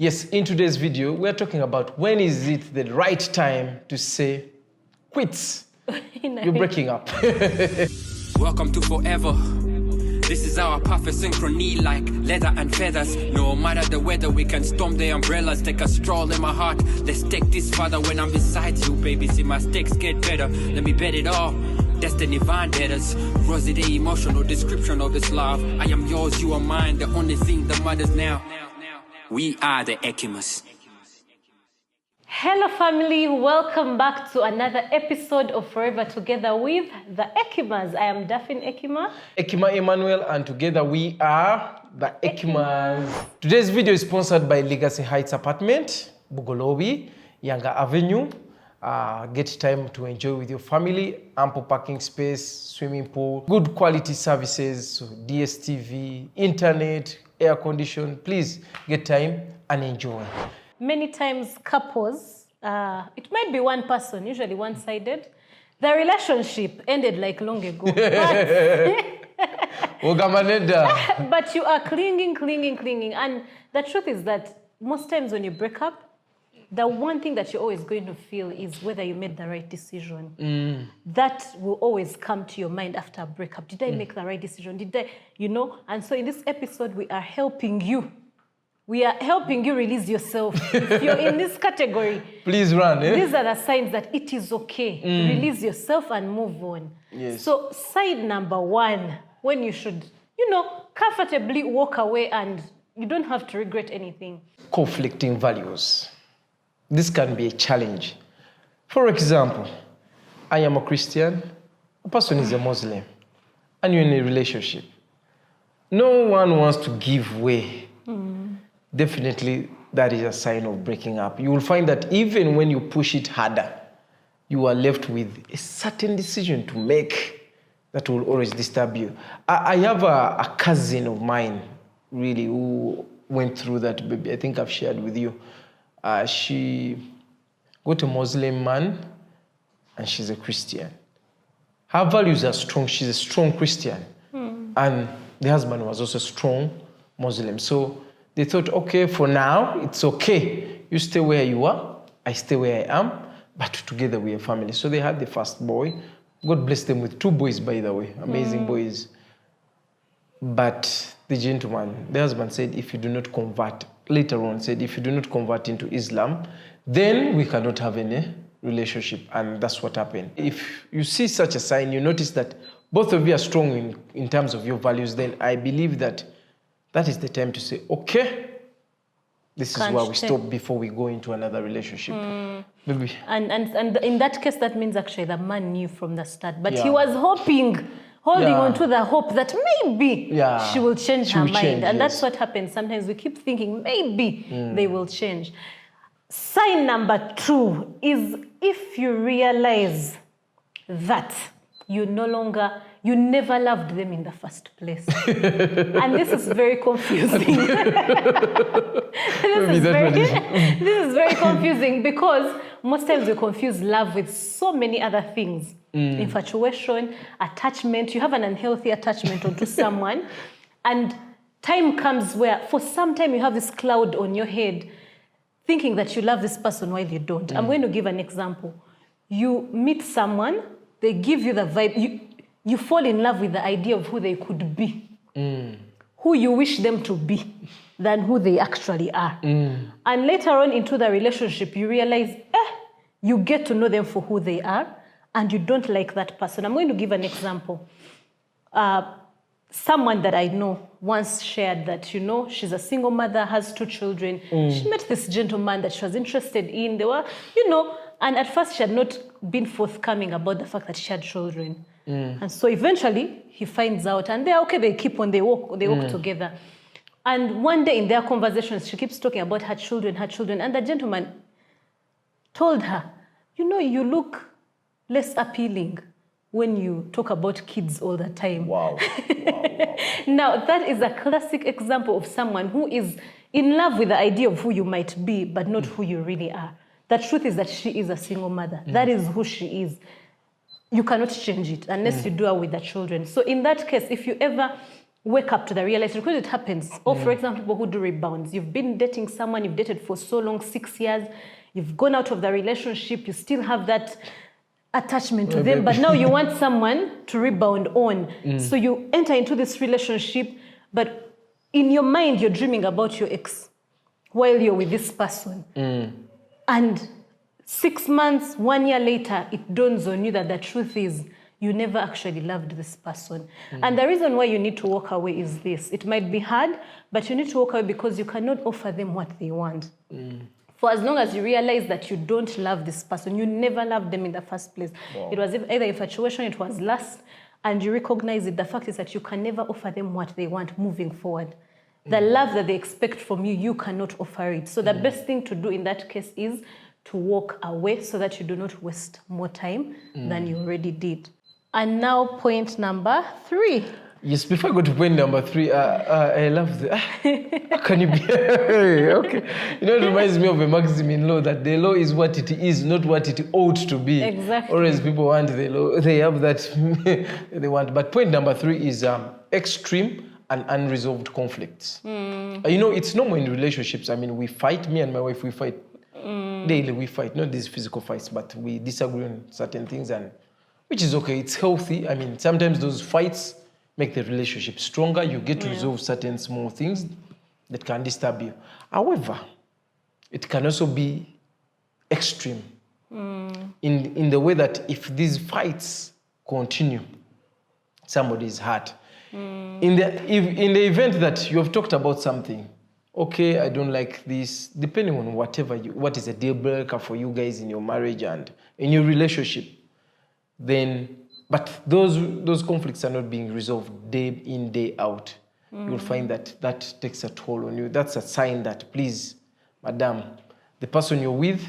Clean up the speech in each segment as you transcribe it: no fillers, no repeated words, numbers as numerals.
Yes, in today's video, we're talking about when is it the right time to say quits. You're breaking up. Welcome to forever. This is our perfect synchrony, like leather and feathers. No matter the weather, we can storm the umbrellas. Take a stroll in my heart. Let's take this further when I'm beside you, baby. See my stakes get better. Let me bet it all. Destiny vendettas. Rosy the emotional description of this love. I am yours, you are mine. The only thing that matters now. We are the Ekimas. Hello family, welcome back to another episode of Forever Together with the Ekimas. I am Daphne Ekima. Ekima Emmanuel, and together we are the Ekimas. Today's video is sponsored by Legacy Heights Apartment, Bugolobi, Yanga Avenue. Get time to enjoy with your family, ample parking space, swimming pool, good quality services, so DSTV, internet, air condition. Please get time and enjoy. Many times couples, it might be one person, usually one-sided. The relationship ended like long ago. But you are clinging. And the truth is that most times when you break up, the one thing that you're always going to feel is whether you made the right decision. That will always come to your mind after a breakup. Did I make the right decision? Did I, And so in this episode, we are helping you. We are helping you release yourself. If you're in this category, please run. These are the signs that it is okay. Release yourself and move on. Yes. So sign number one, when you should, comfortably walk away and you don't have to regret anything. Conflicting values. This can be a challenge. For example, I am a Christian, a person is a Muslim, and you're in a relationship. No one wants to give way. Definitely, that is a sign of breaking up. You will find that even when you push it harder, you are left with a certain decision to make that will always disturb you. I have a cousin of mine, really, who went through that, baby. I think I've shared with you. She got a Muslim man, and she's a Christian. Her values are strong. She's a strong Christian. And the husband was also a strong Muslim. So they thought, okay, for now, it's okay. You stay where you are, I stay where I am, but together we are family. So they had the first boy. God bless them with 2 boys, by the way, amazing boys. But the gentleman, the husband said, if you do not convert, later on said, if you do not convert into Islam, then we cannot have any relationship. And that's what happened. If you see such a sign, you notice that both of you are strong in terms of your values, then I believe that is the time to say, okay, this is where we stop before we go into another relationship. Maybe. And in that case, that means actually the man knew from the start. But he was holding on to the hope that maybe she will change her mind. And that's what happens. Sometimes we keep thinking maybe they will change. Sign number 2 is if you realize that you never loved them in the first place. And this is very confusing. This is very confusing because most times we confuse love with so many other things. Infatuation, attachment. You have an unhealthy attachment onto someone. And time comes where for some time you have this cloud on your head thinking that you love this person while you don't. I'm going to give an example. You meet someone, they give you the vibe. You fall in love with the idea of who they could be, who you wish them to be, than who they actually are. And later on into the relationship, you realize, you get to know them for who they are, and you don't like that person. I'm going to give an example. Someone that I know once shared that, she's a single mother, has 2 children. She met this gentleman that she was interested in. They were, and at first she had not been forthcoming about the fact that she had children. And so eventually he finds out and they're okay, they walk together. And one day in their conversations, she keeps talking about her children. And the gentleman told her, you look less appealing when you talk about kids all the time. Wow. Now, that is a classic example of someone who is in love with the idea of who you might be, but not who you really are. The truth is that she is a single mother. That is who she is. You cannot change it unless you do it with the children. So in that case, if you ever wake up to the realization, because it happens. Or for example, people who do rebounds. You've been dating someone, you've dated for so long, 6 years, you've gone out of the relationship, you still have that attachment to them, but now you want someone to rebound on. So you enter into this relationship, but in your mind, you're dreaming about your ex while you're with this person. And 6 months, 1 year later, it dawns on you that the truth is you never actually loved this person. And the reason why you need to walk away is this. It might be hard, but you need to walk away because you cannot offer them what they want. For as long as you realize that you don't love this person, you never loved them in the first place. Wow. It was either infatuation, it was lust, and you recognize it. The fact is that you can never offer them what they want moving forward. The love that they expect from you, you cannot offer it. So the best thing to do in that case is to walk away so that you do not waste more time than you already did. And now point number 3. Yes, before I go to point number 3, I love the... How can you be... Okay. You know, it reminds me of a maxim in law that the law is what it is, not what it ought to be. Exactly. Whereas people want the law, they have that they want. But point number 3 is extreme and unresolved conflicts. You know, it's normal in relationships. I mean, we fight, me and my wife, we fight. Daily we fight, not these physical fights, but we disagree on certain things, and which is okay, it's healthy. I mean, sometimes those fights make the relationship stronger. You get to resolve certain small things that can disturb you. However, it can also be extreme in the way that if these fights continue, somebody is hurt. In the event that you have talked about something, okay, I don't like this, depending on what is a deal breaker for you guys in your marriage and in your relationship, then, but those conflicts are not being resolved day in, day out. You'll find that takes a toll on you. That's a sign that, please, madam, the person you're with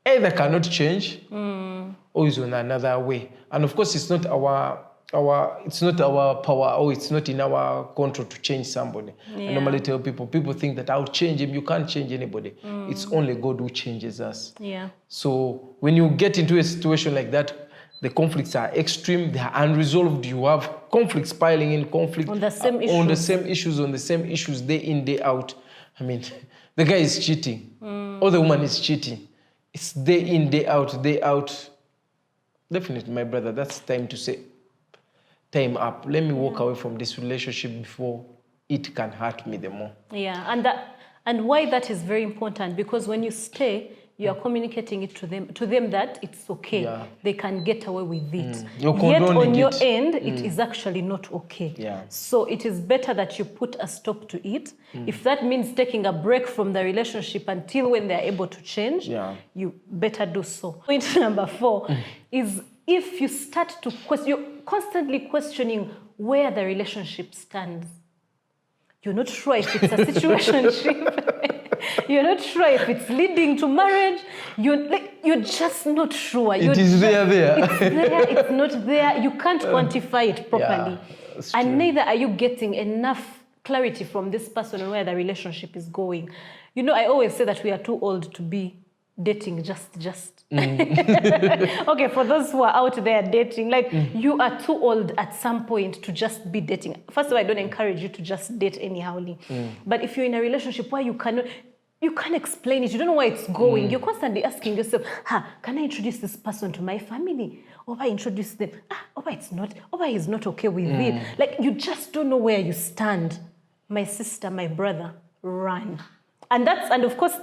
either cannot change or is on another way. And of course, it's not our power, or it's not in our control to change somebody. I normally tell people think that I'll change him. You can't change anybody. It's only God who changes us. Yeah. So when you get into a situation like that, the conflicts are extreme, they are unresolved. You have conflicts piling in, conflict on the same issues. On the same issues, day in, day out. I mean, the guy is cheating, or the woman is cheating. It's day in, day out, day out. Definitely, my brother, that's time to say, time up. Let me walk away from this relationship before it can hurt me the more. Yeah, and why that is very important, because when you stay, you are communicating it to them that it's okay. Yeah. They can get away with it. Yet on your end, it is actually not okay. Yeah. So it is better that you put a stop to it. If that means taking a break from the relationship until when they're able to change, you better do so. Point number 4 is if you start to question, you're constantly questioning where the relationship stands. You're not sure if it's a situationship. You're not sure if it's leading to marriage. You're just not sure. It is there. It's there, it's not there. You can't quantify it properly. Yeah, and neither are you getting enough clarity from this person on where the relationship is going. You know, I always say that we are too old to be dating just. Okay, for those who are out there dating, like you are too old at some point to just be dating. First of all, I don't encourage you to just date anyhowly. But if you're in a relationship where you can't explain it, you don't know where it's going, you're constantly asking yourself, can I introduce this person to my family? Or I introduce them, he's not okay with it. Like, you just don't know where you stand. My sister, my brother, run. And of course,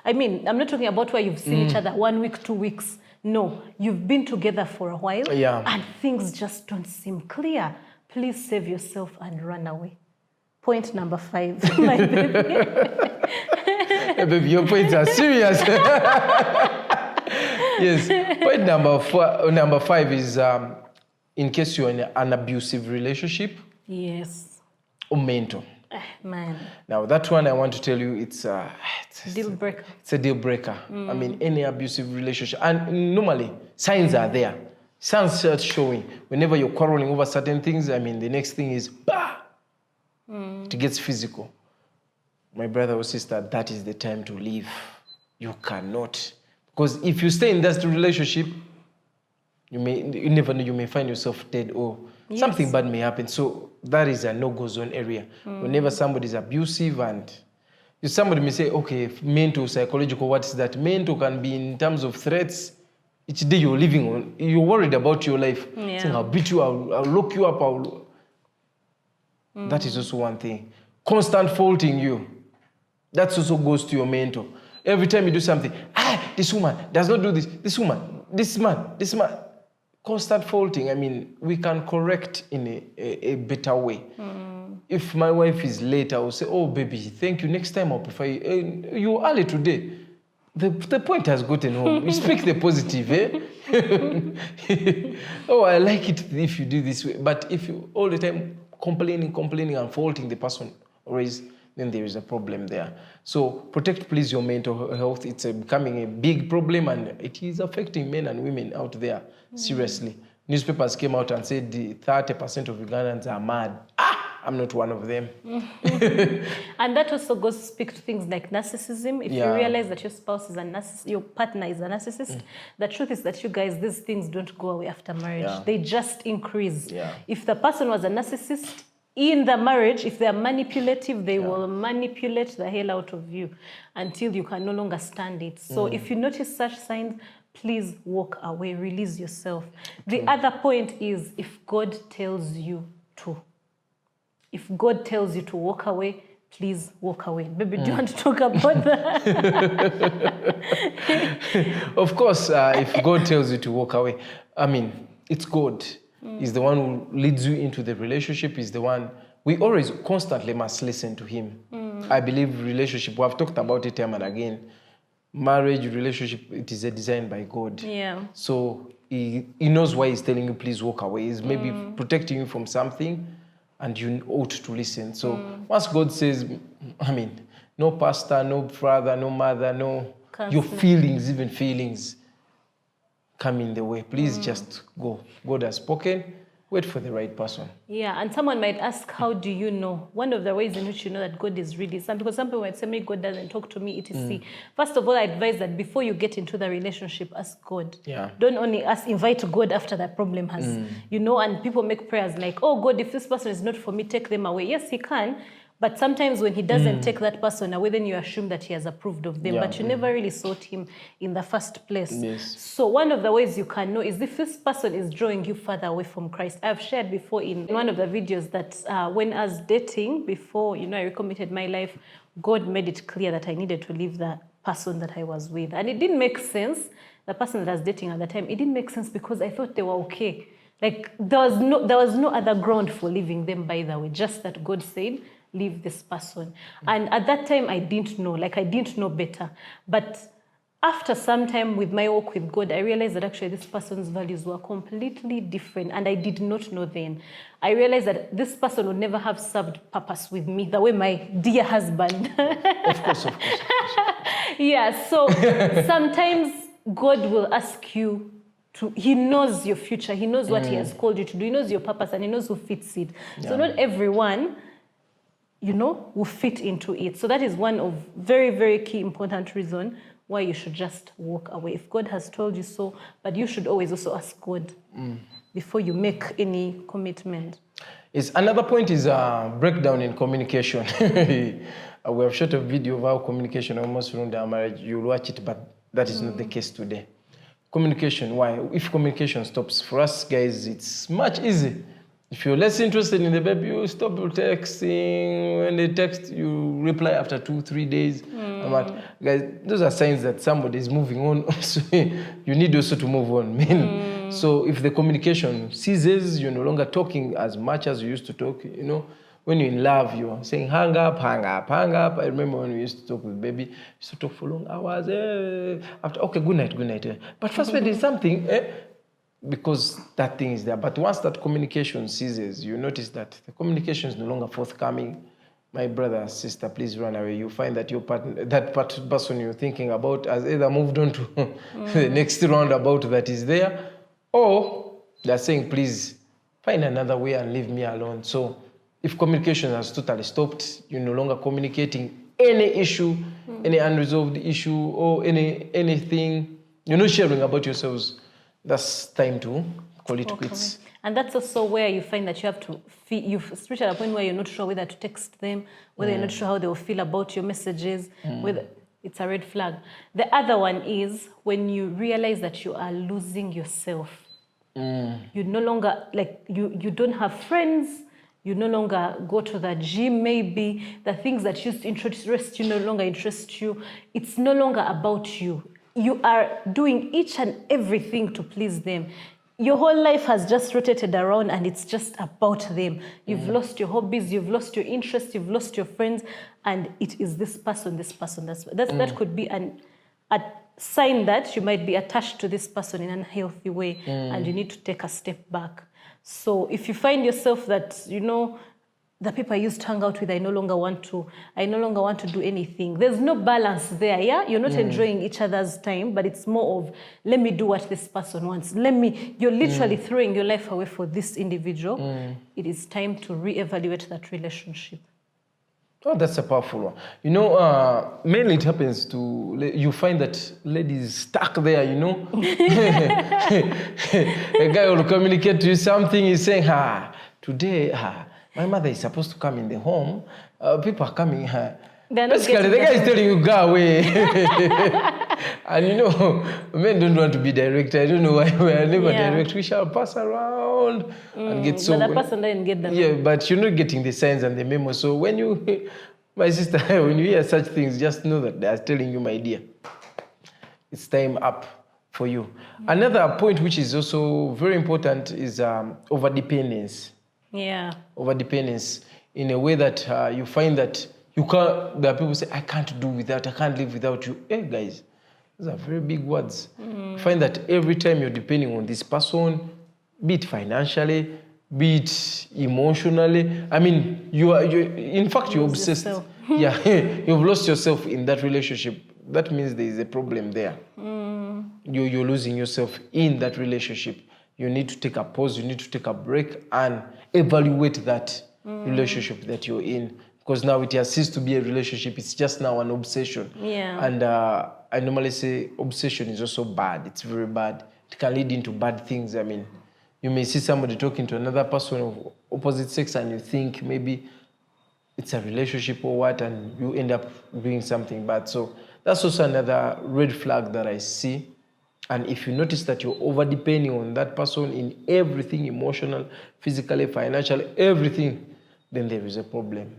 I'm not talking about where you've seen each other 1 week, 2 weeks. No, you've been together for a while and things just don't seem clear. Please save yourself and run away. Point number 5, my baby. Hey, baby, your points are serious. Yes. Point number 5 is in case you're in an abusive relationship. Yes. Or mental. Man. Now, that one I want to tell you, it's deal breaker. It's a deal breaker. I mean, any abusive relationship. And normally, signs are there. Signs start showing. Whenever you're quarreling over certain things, I mean, the next thing is, it gets physical. My brother or sister, that is the time to leave. You cannot. Because if you stay in that relationship, you never know, you may find yourself dead or something bad may happen. So that is a no-go zone area. Whenever somebody is abusive and somebody may say, okay, mental, psychological, what is that? Mental can be in terms of threats. Each day you're living on, you're worried about your life. Yeah. Saying, I'll beat you, I'll lock you up. That is also one thing. Constant faulting you. That also goes to your mental. Every time you do something, this woman does not do this. This woman, this man. Constant faulting. I mean, we can correct in a better way. If my wife is late, I will say, oh, baby, thank you. Next time I'll prefer you. You're early today. The point has gotten home. You speak the positive, eh? Oh, I like it if you do this way. But if you all the time complaining and faulting the person always, then there is a problem there. So protect, please, your mental health. It's becoming a big problem and it is affecting men and women out there, seriously. Newspapers came out and said the 30% of Ugandans are mad. I'm not one of them. And that also goes to speak to things like narcissism. If you realize that your spouse is a narcissist, your partner is a narcissist, the truth is that you guys, these things don't go away after marriage. They just increase. If the person was a narcissist in the marriage, if they are manipulative, they will manipulate the hell out of you until you can no longer stand it. So if you notice such signs, please walk away, release yourself. The other point is if God tells you to. If God tells you to walk away, please walk away. Baby, do you want to talk about that? Of course, if God tells you to walk away, I mean, it's God. He's the one who leads you into the relationship. He's the one. We always constantly must listen to him. I believe relationship, we have talked about it time and again. Marriage, relationship, it is a design by God. So he knows why he's telling you, please walk away. He's maybe protecting you from something. And you ought to listen. So once God says, I mean, no pastor, no father, no mother, no, your feelings, even feelings come in the way. Please just go. God has spoken. Wait for the right person. Yeah, and someone might ask, how do you know? One of the ways in which you know that God is really some, because some people might say, God doesn't talk to me, etc. First of all, I advise that before you get into the relationship, ask God. Don't only invite God after the problem has, and people make prayers like, oh God, if this person is not for me, take them away. Yes, he can. But sometimes when he doesn't take that person away, then you assume that he has approved of them. But you never really sought him in the first place. So one of the ways you can know is if this person is drawing you further away from Christ. I've shared before in one of the videos that when I was dating, before I recommitted my life, God made it clear that I needed to leave the person that I was with. And it didn't make sense. The person that I was dating at the time, it didn't make sense because I thought they were okay. Like there was no other ground for leaving them, by the way, just that God said, leave this person. And at that time, I didn't know better. But after some time with my walk with God, I realized that actually this person's values were completely different. And I did not know then. I realized that this person would never have served purpose with me the way my dear husband. Of course. Yeah, so sometimes God will ask you he knows your future. He knows what he has called you to do. He knows your purpose and he knows who fits it. So not everyone will fit into it. So that is one of very, very key important reason why you should just walk away. If God has told you so, but you should always also ask God before you make any commitment. Yes, another point is breakdown in communication. We have shot a video of how communication almost ruined our marriage. You'll watch it, but that is not the case today. Communication, why? If communication stops, for us guys, it's much easier. If you're less interested in the baby, you stop texting. When they text, you reply after 2-3 days. Guys, those are signs that somebody is moving on. So you need also to move on. So if the communication ceases, you're no longer talking as much as you used to talk. When you're in love, you're saying hang up. I remember when we used to talk with baby, we used to talk for long hours. After, okay, good night. But first when there's something, because that thing is there. But once that communication ceases, you notice that the communication is no longer forthcoming. My brother, sister, please run away. You find that your partner, person you're thinking about has either moved on to the next roundabout that is there, or they're saying, please find another way and leave me alone. So if communication has totally stopped, you're no longer communicating any issue, any unresolved issue, or anything, you're not sharing about yourselves, that's time to call it quits. And that's also where you find that you have to feel, you've reached at a point where you're not sure whether to text them, whether you're not sure how they will feel about your messages, whether it's a red flag. The other one is when you realize that you are losing yourself. You no longer, you don't have friends, you no longer go to the gym maybe, the things that used to interest you no longer interest you. It's no longer about you. You are doing each and everything to please them. Your whole life has just rotated around and it's just about them. You've lost your hobbies, you've lost your interests, you've lost your friends, and it is this person. That could be a sign that you might be attached to this person in an unhealthy way and you need to take a step back. So if you find yourself that, the people I used to hang out with, I no longer want to do anything. There's no balance there, yeah? You're not enjoying each other's time, but it's more of, let me do what this person wants. You're literally throwing your life away for this individual. It is time to reevaluate that relationship. Oh, that's a powerful one. Mainly it happens you find that ladies stuck there, A guy will communicate to you something, he's saying, today, my mother is supposed to come in the home. People are coming. Basically, the guy is telling you, go away. And men don't want to be direct. I don't know why we are never direct. We shall pass around and get so... But the person didn't get them. Yeah, but you're not getting the signs and the memos. So when my sister, when you hear such things, just know that they are telling you, my dear, it's time up for you. Another point which is also very important is overdependence. Yeah. Overdependence in a way that you find that there are people say, I can't do without, I can't live without you. Hey, guys, those are very big words. You find that every time you're depending on this person, be it financially, be it emotionally. I mean, in fact, you're obsessed. Yeah, you've lost yourself in that relationship. That means there is a problem there. You're losing yourself in that relationship. You need to take a pause, you need to take a break and evaluate that relationship that you're in. Because now it has ceased to be a relationship, it's just now an obsession. Yeah. And I normally say obsession is also bad, it's very bad. It can lead into bad things. I mean, you may see somebody talking to another person of opposite sex and you think maybe it's a relationship or what, and you end up doing something bad. So that's also another red flag that I see. And if you notice that you're over-depending on that person in everything, emotional, physically, financially, everything, then there is a problem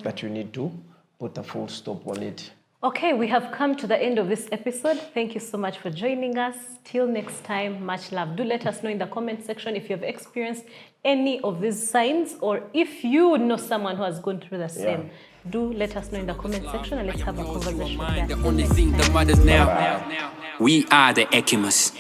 that you need to put a full stop on it. Okay, we have come to the end of this episode. Thank you so much for joining us. Till next time, much love. Do let us know in the comment section if you have experienced any of these signs, or if you know someone who has gone through the same. Do let us know in the comment section and let's have a conversation there. The only thing that matters now, we are the Ekimus.